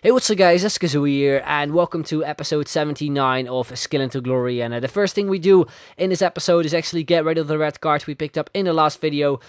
Hey, what's up guys, it's Kazoo here, and welcome to episode 79 of Skill into Glory. And the first thing we do in this episode is actually get rid of the red card we picked up in the last video,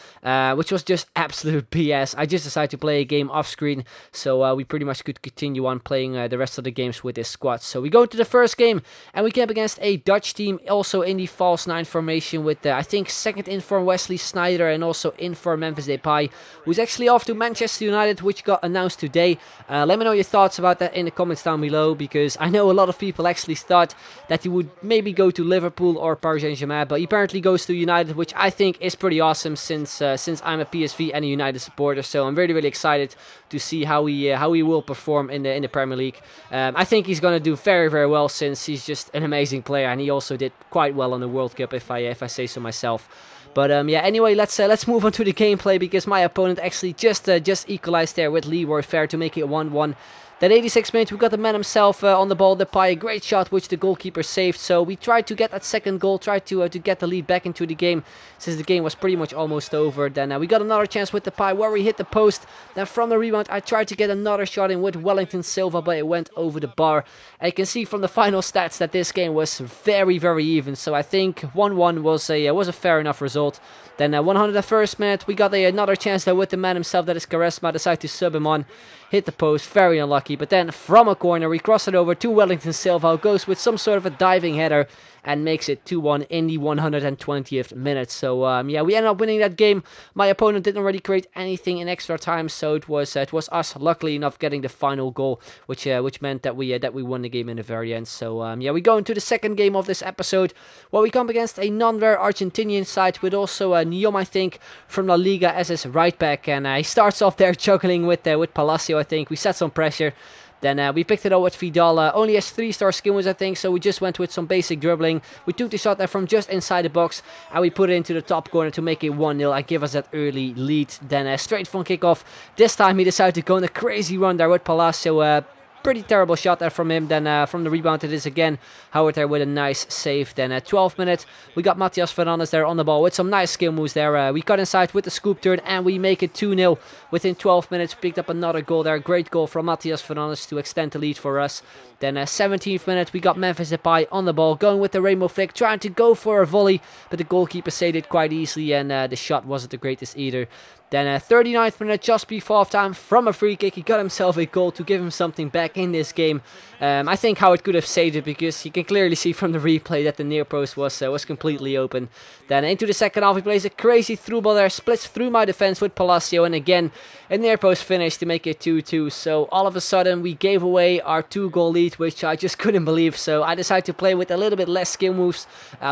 which was just absolute BS. I just decided to play a game off screen, so we pretty much could continue on playing the rest of the games with this squad. So we go into the first game, and we came up against a Dutch team, also in the false 9 formation with, I think, second in for Wesley Sneijder and also in for Memphis Depay, who's actually off to Manchester United, which got announced today. Let me know your thoughts about that in the comments down below, because I know a lot of people actually thought that he would maybe go to Liverpool or Paris Saint-Germain, but he apparently goes to United, which I think is pretty awesome since I'm a PSV and a United supporter. So I'm really excited to see how he will perform in the Premier League. I think he's gonna do very well, since he's just an amazing player, and he also did quite well on the World Cup, if I say so myself. But yeah, anyway, let's move on to the gameplay, because my opponent actually just equalized there with Leroy Fair to make it 1-1. That 86th minute, we got the man himself on the ball, Depay, a great shot which the goalkeeper saved. So we tried to get that second goal, tried to get the lead back into the game, since the game was pretty much almost over. Then we got another chance with Depay where we hit the post. Then from the rebound, I tried to get another shot in with Wellington Silva, but it went over the bar. And you can see from the final stats that this game was very even. So I think 1-1 was a fair enough result. Then 101st minute, we got another chance there with the man himself, that is Quaresma, decided to sub him on. Hit the post, very unlucky, but then from a corner we cross it over to Wellington Silva, who goes with some sort of a diving header and makes it 2-1 in the 120th minute. So yeah, we ended up winning that game. My opponent didn't really create anything in extra time, so it was us luckily enough getting the final goal, which meant that we won the game in the very end. So yeah, we go into the second game of this episode, where we come against a non-rare Argentinian side with also Nyom, I think, from La Liga as his right back, and he starts off there juggling with Palacio. I think we set some pressure. Then we picked it up with Vidal, only has 3-star skill moves, I think, so we just went with some basic dribbling. We took the shot there from just inside the box, and we put it into the top corner to make it 1-0 and give us that early lead. Then straight from kickoff, this time he decided to go on a crazy run there with Palacio. Pretty terrible shot there from him. Then from the rebound it is again Howard there with a nice save. Then at 12th minute we got Matias Fernandes there on the ball with some nice skill moves there. We cut inside with the scoop turn and we make it 2-0 within 12 minutes. Picked up another goal there. Great goal from Matias Fernandes to extend the lead for us. Then 17th minute we got Memphis Depay on the ball, going with the rainbow flick, trying to go for a volley, but the goalkeeper saved it quite easily, and the shot wasn't the greatest either. Then 39th minute, just before halftime, from a free kick, he got himself a goal to give him something back in this game. I think Howard could have saved it, because you can clearly see from the replay that the near post was completely open. Then into the second half, he plays a crazy through ball there, splits through my defense with Palacio, and again a near post finish to make it 2-2. So all of a sudden we gave away our 2-goal lead, which I just couldn't believe. So I decided to play with a little bit less skill moves.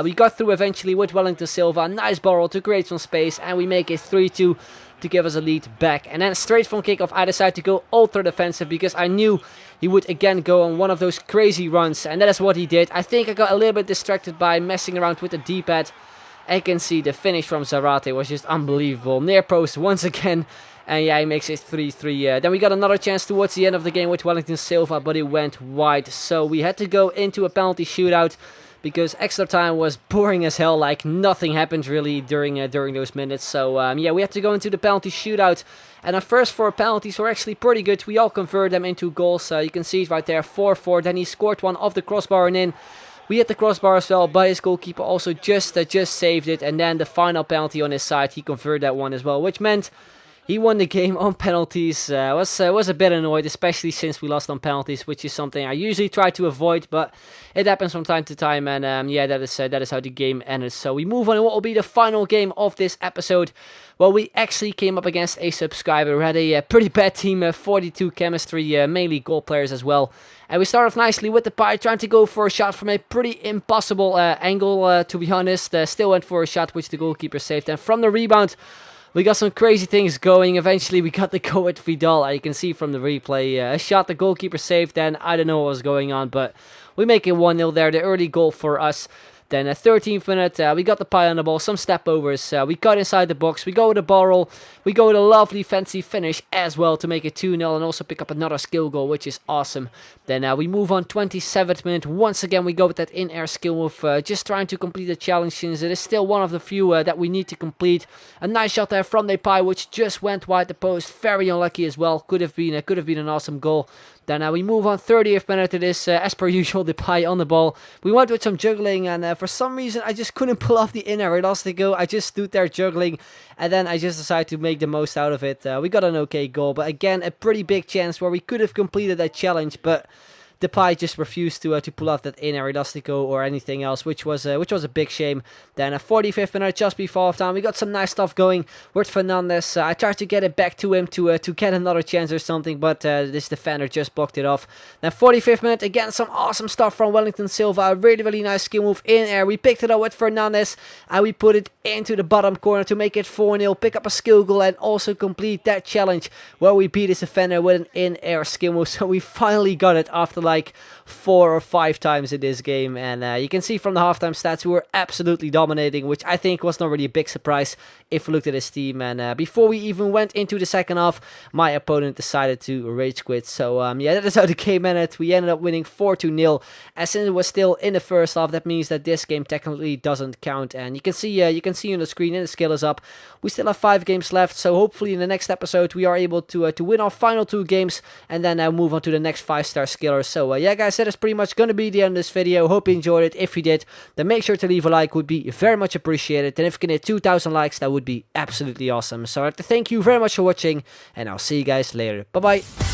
We got through eventually with Wellington Silva, nice ball to create some space, and we make it 3-2. To give us a lead back. And then straight from kickoff I decided to go ultra defensive, because I knew he would again go on one of those crazy runs, and that is what he did. I think I got a little bit distracted by messing around with the D-pad. I can see the finish from Zarate was just unbelievable. Near post once again, and yeah, he makes it 3-3. Then we got another chance towards the end of the game with Wellington Silva, but it went wide, so we had to go into a penalty shootout, because extra time was boring as hell. Like nothing happened really during those minutes. So yeah, we had to go into the penalty shootout, and our first 4 penalties were actually pretty good. We all converted them into goals. You can see it right there, 4-4. Then he scored one off the crossbar and in. We hit the crossbar as well, but his goalkeeper also just saved it. And then the final penalty on his side, he converted that one as well, which meant he won the game on penalties. Was a bit annoyed, especially since we lost on penalties, which is something I usually try to avoid, but it happens from time to time. And yeah, that is how the game ended. So we move on to what will be the final game of this episode. Well, we actually came up against a subscriber who had a pretty bad team, 42 chemistry, mainly goal players as well. And we start off nicely with Depay, trying to go for a shot from a pretty impossible angle, to be honest. Still went for a shot, which the goalkeeper saved. And from the rebound, we got some crazy things going. Eventually, we got the goal with Vidal. You can see from the replay, a shot the goalkeeper saved. Then I don't know what was going on, but we make it 1-0 there. The early goal for us. Then at 13th minute, we got the pie on the ball, some step overs. We got inside the box, we go with a ball roll, we go with a lovely fancy finish as well to make it 2-0 and also pick up another skill goal, which is awesome. Then we move on 27th minute, once again we go with that in-air skill move, just trying to complete the challenge since it is still one of the few that we need to complete. A nice shot there from Depay, which just went wide the post, very unlucky as well, could have been an awesome goal. Then we move on 30th minute. It is, as per usual, the pie on the ball. We went with some juggling, and for some reason I just couldn't pull off the in-air elastico. I just stood there juggling, and then I just decided to make the most out of it. We got an okay goal, but again, a pretty big chance where we could have completed that challenge, but Depay just refused to pull off that in-air elastico or anything else, which was a big shame. Then 45th minute, just before halftime, we got some nice stuff going with Fernandes. I tried to get it back to him to get another chance or something, but this defender just blocked it off. Then 45th minute, again some awesome stuff from Wellington Silva. A really nice skill move in air. We picked it up with Fernandes and we put it into the bottom corner to make it 4-0. Pick up a skill goal and also complete that challenge where we beat this defender with an in-air skill move. So we finally got it after like 4 or 5 times in this game, and you can see from the halftime stats we were absolutely dominating, which I think was not really a big surprise if we looked at his team. And before we even went into the second half, my opponent decided to rage quit. So yeah, that is how the game ended. We ended up winning 4-0, and since it was still in the first half, that means that this game technically doesn't count. And you can see on the screen, and the scale is up. We still have 5 games left, so hopefully in the next episode we are able to win our final 2 games and then move on to the next 5-star skiller. So yeah guys, that is pretty much going to be the end of this video. Hope you enjoyed it. If you did, then make sure to leave a like, would be very much appreciated. And if you can hit 2,000 likes, that would be absolutely awesome. So I'd like to thank you very much for watching, and I'll see you guys later. Bye bye.